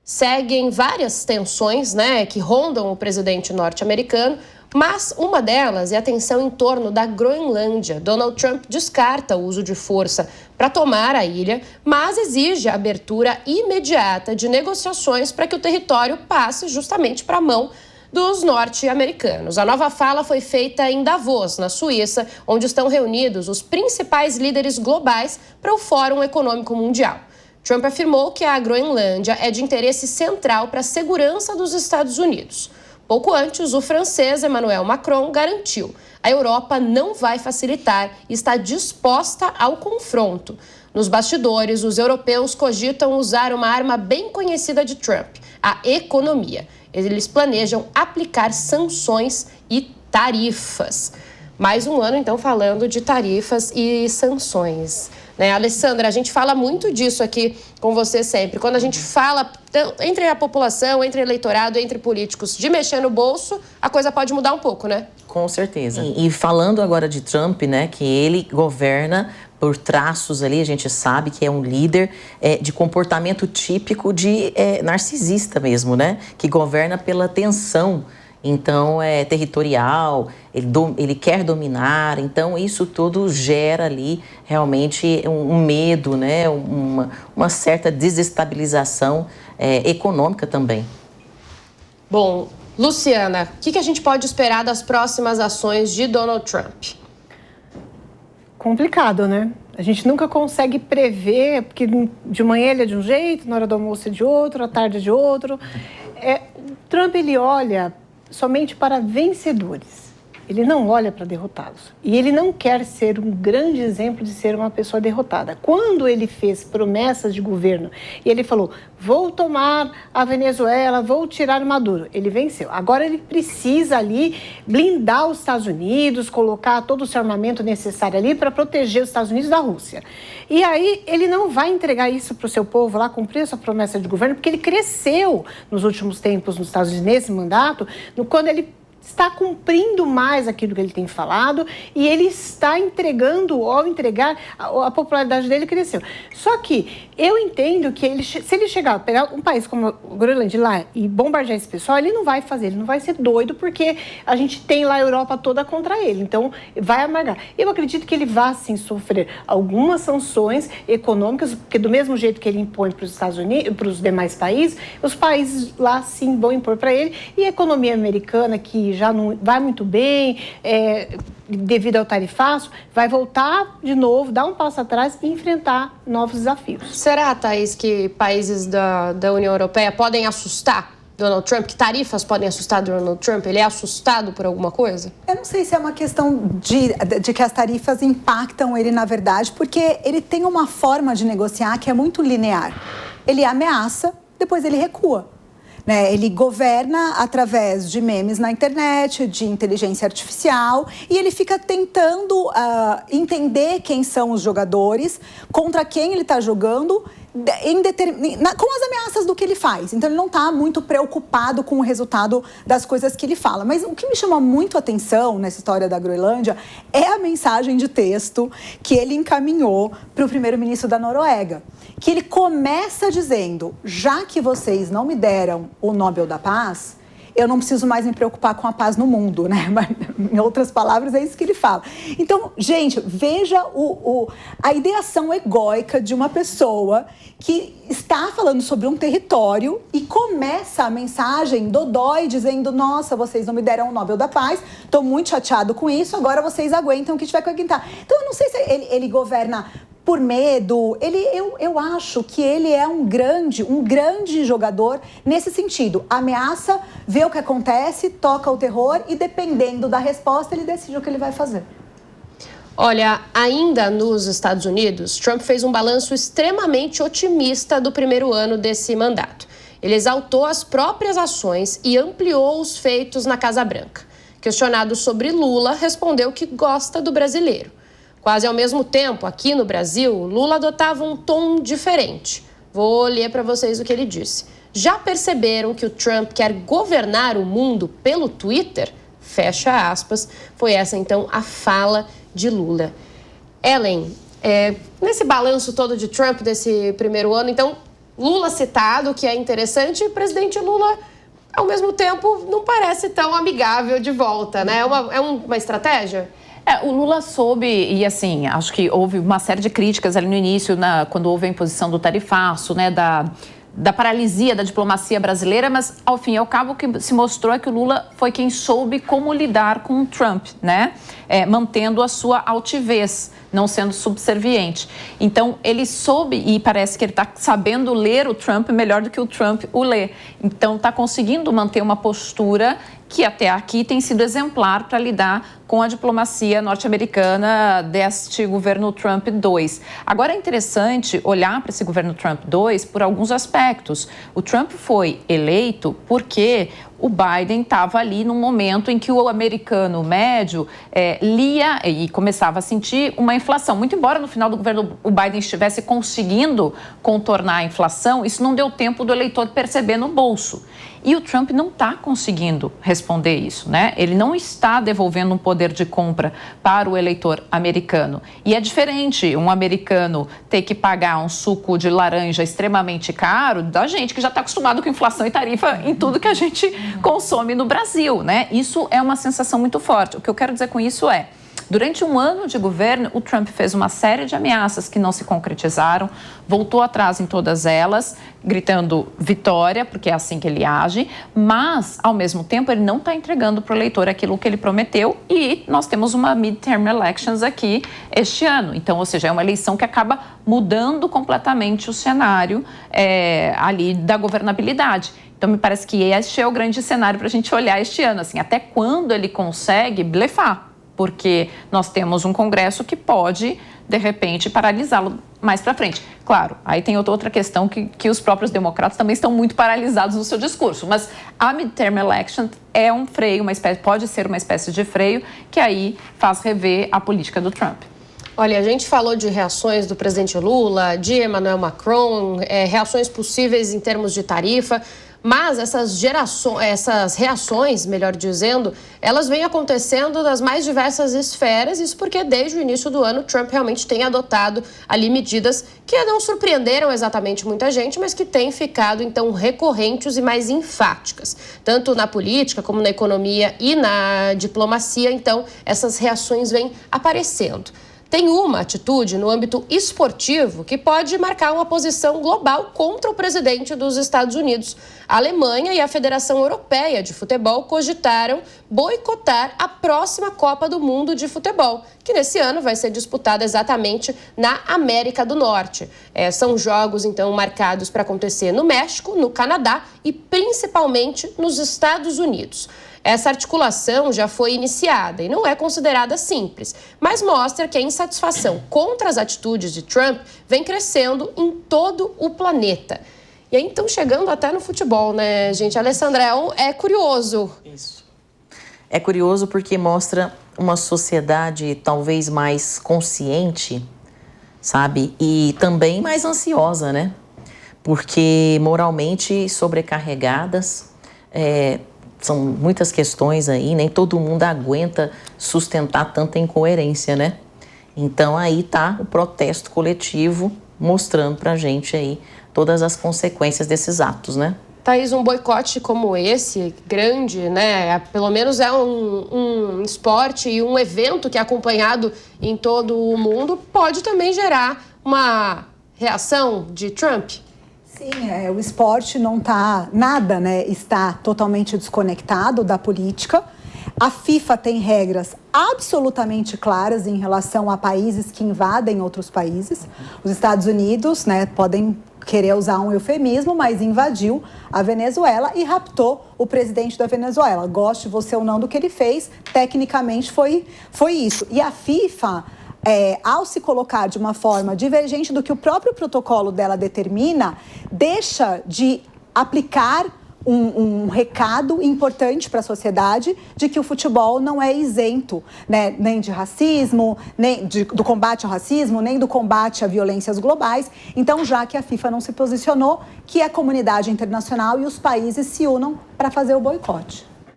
Seguem várias tensões, né, que rondam o presidente norte-americano, mas uma delas é a tensão em torno da Groenlândia. Donald Trump descarta o uso de força para tomar a ilha, mas exige a abertura imediata de negociações para que o território passe justamente para a mão dos norte-americanos. A nova fala foi feita em Davos, na Suíça, onde estão reunidos os principais líderes globais para o Fórum Econômico Mundial. Trump afirmou que a Groenlândia é de interesse central para a segurança dos Estados Unidos. Pouco antes, o francês Emmanuel Macron garantiu: a Europa não vai facilitar e está disposta ao confronto. Nos bastidores, os europeus cogitam usar uma arma bem conhecida de Trump, a economia. Eles planejam aplicar sanções e tarifas. Mais um ano, então, falando de tarifas e sanções. Né, Alessandra, a gente fala muito disso aqui com você sempre. Quando a gente fala entre a população, entre eleitorado, entre políticos, de mexer no bolso, a coisa pode mudar um pouco, né? Com certeza. E falando agora de Trump, né, que ele governa por traços ali, a gente sabe que é um líder de comportamento típico de narcisista mesmo, né? Que governa pela tensão. Então, é territorial, ele quer dominar, então isso tudo gera ali realmente um medo, né? Uma certa desestabilização econômica também. Bom, Luciana, o que a gente pode esperar das próximas ações de Donald Trump? Complicado, né? A gente nunca consegue prever, porque de manhã ele é de um jeito, na hora do almoço é de outro, à tarde é de outro. Trump, ele olha somente para vencedores. Ele não olha para derrotados. E ele não quer ser um grande exemplo de ser uma pessoa derrotada. Quando ele fez promessas de governo e ele falou: vou tomar a Venezuela, vou tirar o Maduro, ele venceu. Agora ele precisa ali blindar os Estados Unidos, colocar todo o seu armamento necessário ali para proteger os Estados Unidos da Rússia. E aí ele não vai entregar isso para o seu povo lá, cumprir essa promessa de governo, porque ele cresceu nos últimos tempos nos Estados Unidos, nesse mandato, quando ele está cumprindo mais aquilo que ele tem falado e ele está entregando, ao entregar, a popularidade dele cresceu. Só que eu entendo que se ele chegar, pegar um país como o Groenlândia lá e bombardear esse pessoal, ele não vai fazer, ele não vai ser doido, porque a gente tem lá a Europa toda contra ele, então vai amargar. Eu acredito que ele vai sim sofrer algumas sanções econômicas, porque do mesmo jeito que ele impõe para os Estados Unidos, para os demais países, os países lá sim vão impor para ele, e a economia americana, que já não vai muito bem, devido ao tarifaço, vai voltar de novo, dar um passo atrás e enfrentar novos desafios. Será, Thaís, que países da União Europeia podem assustar Donald Trump? Que tarifas podem assustar Donald Trump? Ele é assustado por alguma coisa? Eu não sei se é uma questão de que as tarifas impactam ele, na verdade, porque ele tem uma forma de negociar que é muito linear. Ele ameaça, depois ele recua. Ele governa através de memes na internet, de inteligência artificial, e ele fica tentando entender quem são os jogadores, contra quem ele está jogando, com as ameaças do que ele faz. Então, ele não está muito preocupado com o resultado das coisas que ele fala. Mas o que me chama muito a atenção nessa história da Groenlândia é a mensagem de texto que ele encaminhou para o primeiro-ministro da Noruega, que ele começa dizendo: já que vocês não me deram o Nobel da Paz, eu não preciso mais me preocupar com a paz no mundo, né? Mas, em outras palavras, é isso que ele fala. Então, gente, veja a ideação egóica de uma pessoa que está falando sobre um território e começa a mensagem dodói dizendo: nossa, vocês não me deram o Nobel da Paz, estou muito chateado com isso, agora vocês aguentam o que tiver que aguentar. Então, eu não sei se ele governa por medo. Eu acho que ele é um grande jogador nesse sentido. Ameaça, vê o que acontece, toca o terror e, dependendo da resposta, ele decide o que ele vai fazer. Olha, ainda nos Estados Unidos, Trump fez um balanço extremamente otimista do primeiro ano desse mandato. Ele exaltou as próprias ações e ampliou os feitos na Casa Branca. Questionado sobre Lula, respondeu que gosta do brasileiro. Quase ao mesmo tempo, aqui no Brasil, Lula adotava um tom diferente. Vou ler para vocês o que ele disse. Já perceberam que o Trump quer governar o mundo pelo Twitter? Fecha aspas. Foi essa, então, a fala de Lula. Ellen, nesse balanço todo de Trump desse primeiro ano, então, Lula citado, que é interessante, e o presidente Lula, ao mesmo tempo, não parece tão amigável de volta, né? É uma estratégia? O Lula soube, e assim, acho que houve uma série de críticas ali no início, quando houve a imposição do tarifaço, né, da paralisia da diplomacia brasileira, mas ao fim e ao cabo o que se mostrou é que o Lula foi quem soube como lidar com o Trump, né? Mantendo a sua altivez, não sendo subserviente. Então, ele soube, e parece que ele está sabendo ler o Trump melhor do que o Trump o lê. Então, está conseguindo manter uma postura que até aqui tem sido exemplar para lidar com a diplomacia norte-americana deste governo Trump 2. Agora é interessante olhar para esse governo Trump 2 por alguns aspectos. O Trump foi eleito porque o Biden estava ali num momento em que o americano médio lia e começava a sentir uma inflação. Muito embora no final do governo o Biden estivesse conseguindo contornar a inflação, isso não deu tempo do eleitor perceber no bolso. E o Trump não está conseguindo responder isso, né? Ele não está devolvendo um poder de compra para o eleitor americano. E é diferente um americano ter que pagar um suco de laranja extremamente caro da gente que já está acostumado com inflação e tarifa em tudo que a gente consome no Brasil, né? Isso é uma sensação muito forte. O que eu quero dizer com isso é, durante um ano de governo, o Trump fez uma série de ameaças que não se concretizaram, voltou atrás em todas elas, gritando vitória, porque é assim que ele age, mas, ao mesmo tempo, ele não está entregando para o eleitor aquilo que ele prometeu e nós temos uma midterm elections aqui este ano. Então, ou seja, é uma eleição que acaba mudando completamente o cenário ali da governabilidade. Então, me parece que este é o grande cenário para a gente olhar este ano, assim, até quando ele consegue blefar. Porque nós temos um Congresso que pode, de repente, paralisá-lo mais para frente. Claro, aí tem outra questão que os próprios democratas também estão muito paralisados no seu discurso, mas a midterm election é um freio, pode ser uma espécie de freio que aí faz rever a política do Trump. Olha, a gente falou de reações do presidente Lula, de Emmanuel Macron, reações possíveis em termos de tarifa, mas essas reações, melhor dizendo, elas vêm acontecendo nas mais diversas esferas, isso porque desde o início do ano Trump realmente tem adotado ali medidas que não surpreenderam exatamente muita gente, mas que têm ficado então recorrentes e mais enfáticas, tanto na política como na economia e na diplomacia, então essas reações vêm aparecendo. Tem uma atitude no âmbito esportivo que pode marcar uma posição global contra o presidente dos Estados Unidos. A Alemanha e a Federação Europeia de Futebol cogitaram boicotar a próxima Copa do Mundo de Futebol, que nesse ano vai ser disputada exatamente na América do Norte. São jogos, então, marcados para acontecer no México, no Canadá e principalmente nos Estados Unidos. Essa articulação já foi iniciada e não é considerada simples, mas mostra que a insatisfação contra as atitudes de Trump vem crescendo em todo o planeta. E aí, então, chegando até no futebol, né, gente? Alessandra, é curioso. Isso. É curioso porque mostra uma sociedade talvez mais consciente, sabe? E também mais ansiosa, né? Porque moralmente sobrecarregadas, são muitas questões aí, nem todo mundo aguenta sustentar tanta incoerência, né? Então aí tá o protesto coletivo mostrando pra gente aí todas as consequências desses atos, né? Thaís, um boicote como esse, grande, né? Pelo menos é um esporte e um evento que é acompanhado em todo o mundo, pode também gerar uma reação de Trump? Sim, o esporte não está nada, né? Está totalmente desconectado da política. A FIFA tem regras absolutamente claras em relação a países que invadem outros países. Os Estados Unidos, né, podem querer usar um eufemismo, mas invadiu a Venezuela e raptou o presidente da Venezuela. Goste você ou não do que ele fez, tecnicamente foi isso. E a FIFA, ao se colocar de uma forma divergente do que o próprio protocolo dela determina, deixa de aplicar um recado importante para a sociedade de que o futebol não é isento, né, nem de racismo, nem do combate ao racismo, nem do combate a violências globais. Então, já que a FIFA não se posicionou, que a comunidade internacional e os países se unam para fazer o boicote.